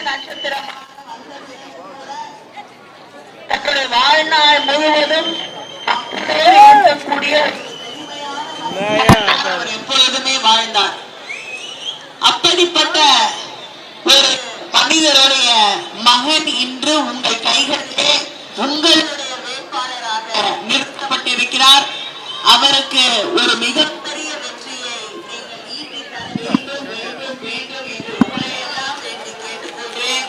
நட்சத்திரம் தன்னுடைய வாழ்நாள் முழுவதும் இருக்கக்கூடிய எப்பொழுதுமே வாழ்ந்தார். அப்படிப்பட்ட ஒரு மனிதருடைய மகன் இன்று உங்கள் கைகளிலே உங்களுடைய வேட்பாளராக நிறுத்தப்பட்டிருக்கிறார். அவருக்கு ஒரு மிகப்பெரிய வெற்றியை நீங்கள் ஈட்டி தர வேண்டும் வேண்டும் வேண்டும் என்று உங்களையெல்லாம் வேண்டி கேட்டுக்கொள்கிறேன்.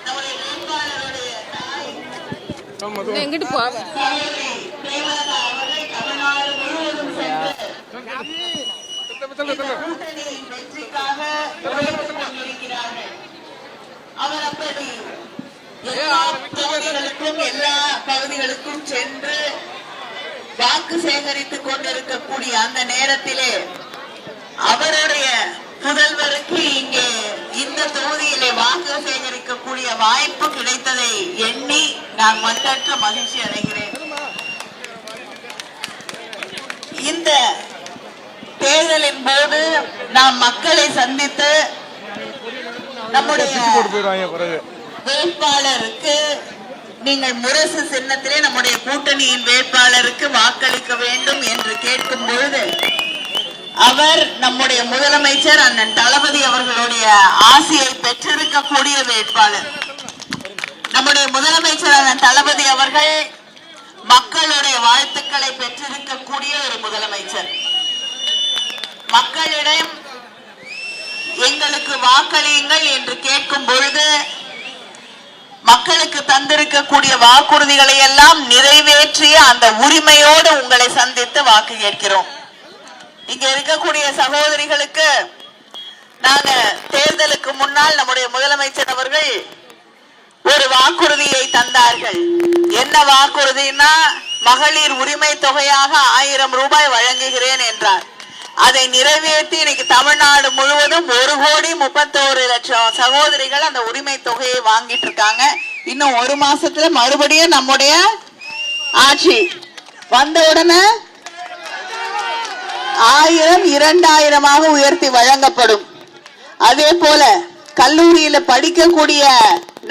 நம்முடைய வேட்பாளருடைய தாய் எங்கிட்டு போவாங்க தமிழ்நாடு முழுவதும் வெற்றிக்காக அவர் அப்படி எல்லா பகுதிகளுக்கும் சென்று வாக்கு சேகரித்துக் கொண்டிருக்கக்கூடிய அந்த நேரத்திலே அவருடைய புதல்வருக்கு இங்கே இந்த தொகுதியிலே வாக்கு சேகரிக்கக்கூடிய வாய்ப்பு கிடைத்ததை எண்ணி நான் மற்றற்ற மகிழ்ச்சி அடைகிறேன். இந்த தேர்தலின் போது நாம் மக்களை சந்தித்து நம்முடைய வேட்பாளருக்கு நீங்கள் முரசு சின்னத்திலே நம்முடைய கூட்டணியின் வேட்பாளருக்கு வாக்களிக்க வேண்டும் என்று கேட்கும் பொழுது அவர் நம்முடைய முதலமைச்சர் அண்ணன் தளபதி அவர்களுடைய ஆசையை பெற்றிருக்கக்கூடிய வேட்பாளர். நம்முடைய முதலமைச்சர் அண்ணன் தளபதி அவர்கள் மக்களுடைய வாழ்த்துக்களை பெற்றிருக்கக்கூடிய ஒரு முதலமைச்சர். மக்களிடம் எங்களுக்கு வாக்களியுங்கள் என்று கேட்கும் பொழுது மக்களுக்கு தந்திருக்கக்கூடிய வாக்குறுதிகளை எல்லாம் நிறைவேற்றிய அந்த உரிமையோடு உங்களை சந்தித்து வாக்கு கேட்கிறோம். இங்க இருக்கக்கூடிய சகோதரிகளுக்கு நாங்க தேர்தலுக்கு முன்னால் நம்முடைய முதலமைச்சர் அவர்கள் ஒரு வாக்குறுதியை தந்தார்கள். என்ன வாக்குறுதினா மகளிர் உரிமை தொகையாக 1000 ரூபாய் வழங்குகிறேன் என்றார். அதை நிறைவேற்றி இன்னைக்கு தமிழ்நாடு முழுவதும் 1,31,00,000 சகோதரிகள் அந்த உரிமை தொகையை வாங்கிட்டு இருக்காங்க. இன்னும் ஒரு மாசத்துல மறுபடியும் நம்முடைய ஆட்சி வந்த உடனே 1000 2000 உயர்த்தி வழங்கப்படும். அதே போல கல்லூரியில படிக்கக்கூடிய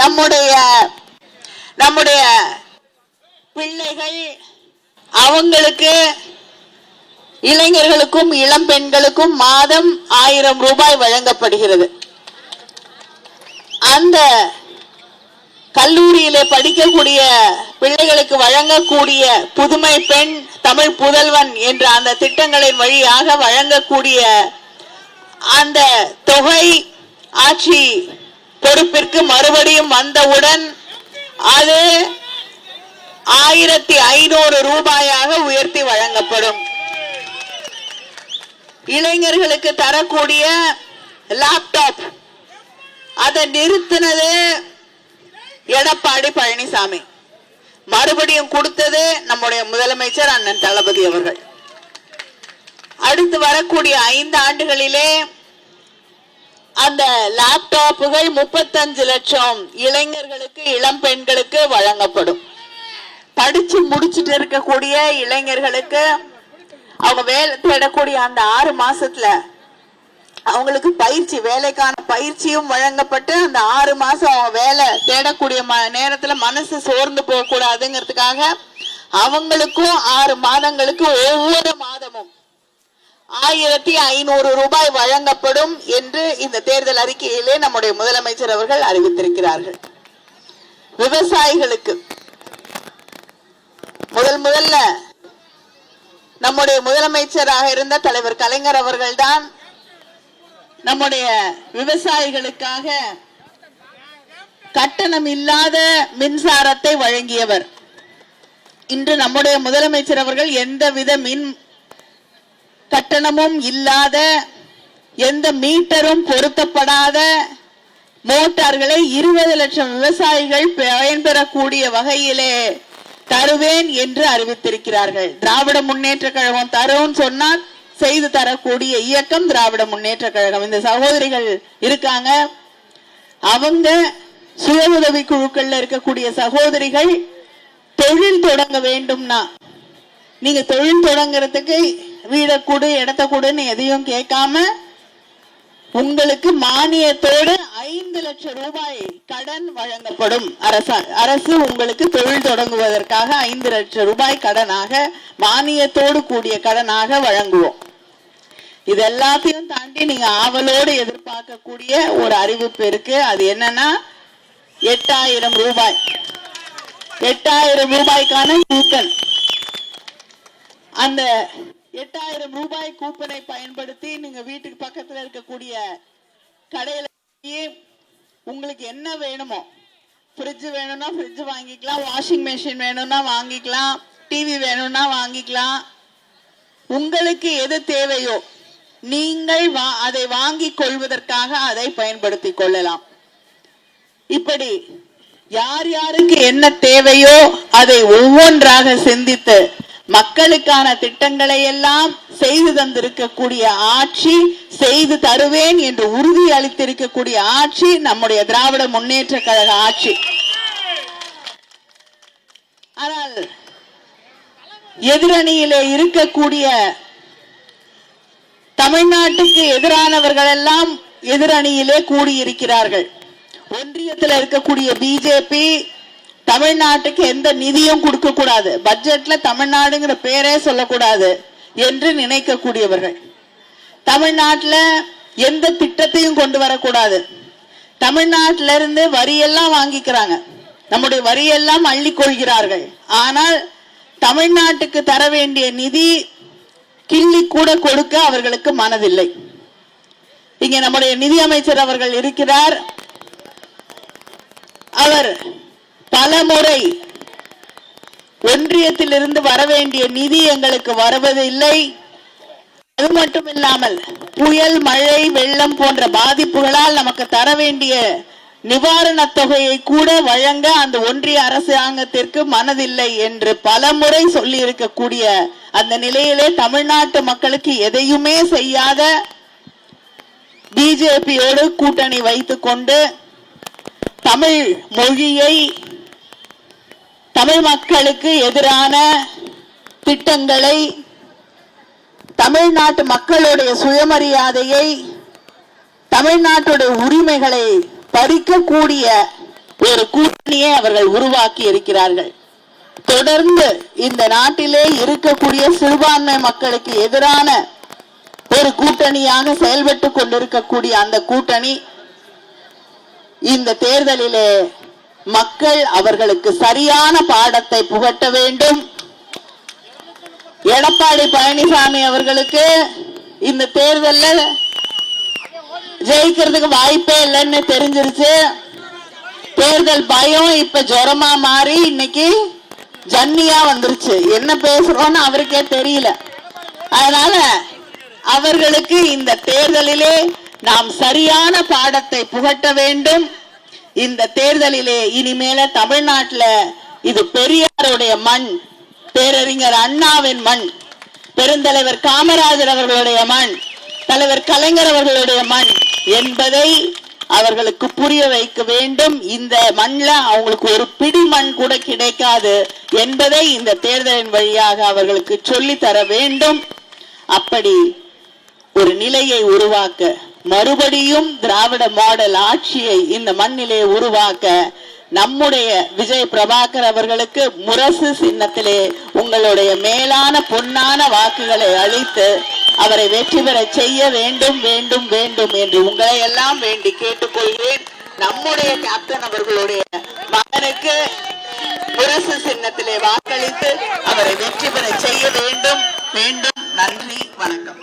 நம்முடைய பிள்ளைகள் அவங்களுக்கு இளைஞர்களுக்கும் இளம் பெண்களுக்கும் மாதம் 1000 ரூபாய் வழங்கப்படுகிறது. அந்த கல்லூரியில படிக்கக்கூடிய பிள்ளைகளுக்கு வழங்கக்கூடிய புதுமை பெண் தமிழ் புதல்வன் என்ற அந்த திட்டங்களின் வழியாக வழங்கக்கூடிய அந்த தொகை ஆட்சி பொறுப்பிற்கு மறுபடியும் வந்தவுடன் அது 1500 ரூபாயாக உயர்த்தி வழங்கப்படும். இளைஞர்களுக்கு தரக்கூடிய லேப்டாப் அதை நிறுத்தினது எடப்பாடி பழனிசாமி, மறுபடியும் கொடுத்தது நம்முடைய முதலமைச்சர் அண்ணன் தளபதி அவர்கள். அடுத்து வரக்கூடிய 5 ஆண்டுகளிலே அந்த லேப்டாப்புகள் 35 லட்சம் இளைஞர்களுக்கு இளம் பெண்களுக்கு வழங்கப்படும். படிச்சு முடிச்சுட்டு இருக்கக்கூடிய இளைஞர்களுக்கு அவங்க வேலை தேடக்கூடிய அந்த 6 மாசத்துல அவங்களுக்கு பயிற்சி வேலைக்கான பயிற்சியும் வழங்கப்பட்டு அந்த 6 மாசம் அவங்க வேலை தேடக்கூடிய நேரத்துல மனசு சோர்ந்து போக கூடாதுங்கிறதுக்காக அவங்களுக்கும் 6 மாதங்களுக்கு ஒவ்வொரு மாதமும் 1500 ரூபாய் வழங்கப்படும் என்று இந்த தேர்தல் அறிக்கையிலே நம்முடைய முதலமைச்சர் அவர்கள் அறிவித்திருக்கிறார்கள். விவசாயிகளுக்கு முதல்ல நம்முடைய முதலமைச்சராக இருந்த தலைவர் கலைஞர் அவர்கள்தான் நம்முடைய விவசாயிகளுக்காக கட்டணம் இல்லாத மின்சாரத்தை வழங்கியவர். இன்று நம்முடைய முதலமைச்சர் அவர்கள் எந்தவித மின் கட்டணமும் இல்லாத எந்த மீட்டரும் பொருத்தப்படாத மோட்டார்களை 20 லட்சம் விவசாயிகள் பயன்பெறக்கூடிய வகையிலே தருவேன் என்று அறிவித்திருக்கிறார்கள். திராவிட முன்னேற்ற கழகம் தரும் சொன்னால் செய்து தரக்கூடிய இயக்கம் திராவிட முன்னேற்ற கழகம். இந்த சகோதரிகள் இருக்காங்க, அவங்க சுய உதவி குழுக்கள்ல இருக்கக்கூடிய சகோதரிகள் தொழில் தொடங்க வேண்டும்னா நீங்க தொழில் தொடங்குறதுக்கு வீட கூடு இடத்த கூடுன்னு எதையும் கேட்காம உங்களுக்கு மானியத்தோடு 5 லட்சம் ரூபாய் கடன் வழங்கப்படும். அரசு உங்களுக்கு தொழில் தொடங்குவதற்காக 5 லட்சம் ரூபாய் கடனாக, மானியத்தோடு கூடிய கடனாக வழங்குவோம். இது எல்லாத்தையும் தாண்டி நீங்க ஆவலோடு எதிர்பார்க்கக்கூடிய ஒரு அறிவிப்பு இருக்கு. அது என்னன்னா 8000 ரூபாய், 8000 ரூபாய்க்கான கூப்பன். அந்த 8000 ரூபாய் கூப்பனை பயன்படுத்தி நீங்க வீட்டுக்கு பக்கத்துல இருக்கக்கூடிய கடையில உங்களுக்கு என்ன வேணுமோ, ஃப்ரிட்ஜ் வேணும்னா ஃப்ரிட்ஜ் வாங்கிக்கலாம், வாஷிங் மெஷின் வேணும்னா வாங்கிக்கலாம், டிவி வேணும்னா வாங்கிக்கலாம். உங்களுக்கு எது தேவையோ நீங்கள் அதை வாங்கிக் கொள்வதற்காக அதை பயன்படுத்திக் கொள்ளலாம். இப்படி யார் யாருக்கு என்ன தேவையோ அதை ஒவ்வொன்றாக சிந்தித்து மக்களுக்கான திட்டங்களை எல்லாம் செய்து தந்திருக்கக்கூடிய ஆட்சி, செய்து தருவேன் என்று உறுதி அளித்திருக்கக்கூடிய ஆட்சி நம்முடைய திராவிட முன்னேற்ற கழக ஆட்சி. ஆனால் எதிரணியிலே இருக்கக்கூடிய தமிழ்நாட்டுக்கு எதிரானவர்கள் எல்லாம் எதிரணியிலே கூடியிருக்கிறார்கள். ஒன்றியத்தில் இருக்கக்கூடிய பிஜேபி தமிழ்நாட்டுக்கு எந்த நிதியும் கொடுக்க கூடாது, பட்ஜெட்ல தமிழ்நாடுங்கிற பேரே சொல்லக்கூடாது என்று நினைக்கக்கூடியவர்கள், தமிழ்நாட்டில் எந்த திட்டத்தையும் கொண்டு வரக்கூடாது, தமிழ்நாட்டில இருந்து வரியெல்லாம் வாங்கிக்கிறாங்க, நம்முடைய வரியெல்லாம் அள்ளி கொள்கிறார்கள். ஆனால் தமிழ்நாட்டுக்கு தர வேண்டிய நிதி கிள்ளி கூட கொடுக்க அவர்களுக்கு மனதில்லை. இங்க நம்முடைய நிதியமைச்சர் அவர்கள் இருக்கிறார். அவர் பல முறை ஒன்றியத்திலிருந்து வர வேண்டிய நிதி எங்களுக்கு வருவதில்லை, அது மட்டும் இல்லாமல் புயல், மழை, வெள்ளம் போன்ற பாதிப்புகளால் நமக்கு தர வேண்டிய நிவாரண தொகையை கூட வழங்க அந்த ஒன்றிய அரசாங்கத்திற்கு மனதில்லை என்று பல முறை சொல்லி இருக்கக்கூடிய அந்த நிலையிலே தமிழ்நாட்டு மக்களுக்கு எதையுமே செய்யாத பிஜேபியோடு கூட்டணி வைத்துக் கொண்டு தமிழ் மொழியை, தமிழ் மக்களுக்கு எதிரான திட்டங்களை, தமிழ்நாட்டு மக்களுடைய சுயமரியாதையை, தமிழ்நாட்டுடைய உரிமைகளை பறிக்கக்கூடிய ஒரு கூட்டணியை அவர்கள் உருவாக்கி இருக்கிறார்கள். தொடர்ந்து இந்த நாட்டிலே இருக்கக்கூடிய சிறுபான்மை மக்களுக்கு எதிரான ஒரு கூட்டணியாக செயல்பட்டு கொண்டிருக்கக்கூடிய அந்த கூட்டணி இந்த தேர்தலிலே மக்கள் அவர்களுக்கு சரியான பாடத்தை புகட்ட வேண்டும். எடப்பாடி பழனிசாமி அவர்களுக்கு இந்த தேர்தலில் ஜெயிக்கிறதுக்கு வாய்ப்பே இல்லைன்னு தெரிஞ்சிருச்சு. தேர்தல் பயம் இப்ப ஜுரமா மாறி இன்னைக்கு ஜன்னியா வந்துருச்சு. என்ன பேசுறோம்னு அவருக்கே தெரியல. அதனால அவர்களுக்கு இந்த தேர்தலிலே நாம் சரியான பாடத்தை புகட்ட வேண்டும். இந்த தேர்தலிலே இனிமேல தமிழ்நாட்டில் இது பெரியாருடைய மண், பேரறிஞர் அண்ணாவின் மண், பெருந்தலைவர் காமராஜர் அவர்களுடைய மண், தலைவர் கலைஞர் அவர்களுடைய மண் என்பதை அவர்களுக்கு புரிய வைக்க வேண்டும். இந்த மண்ணில் அவங்களுக்கு ஒரு பிடி மண் கூட கிடைக்காது என்பதை இந்த தேர்தலின் வழியாக அவர்களுக்கு சொல்லித்தர வேண்டும். அப்படி ஒரு நிலையை உருவாக்க, மறுபடியும் திராவிட மாடல் ஆட்சியை இந்த மண்ணிலே உருவாக்க நம்முடைய விஜய் பிரபாகர் அவர்களுக்கு முரசு சின்னத்திலே உங்களுடைய மேலான பொன்னான வாக்குகளை அளித்து அவரை வெற்றி பெற செய்ய வேண்டும் வேண்டும் வேண்டும் என்று உங்களை எல்லாம் வேண்டி கேட்டுக்கொள்கிறேன். நம்முடைய கேப்டன் அவர்களுடைய மகனுக்கு முரசு சின்னத்திலே வாக்களித்து அவரை வெற்றி பெற செய்ய வேண்டும் வேண்டும். நன்றி, வணக்கம்.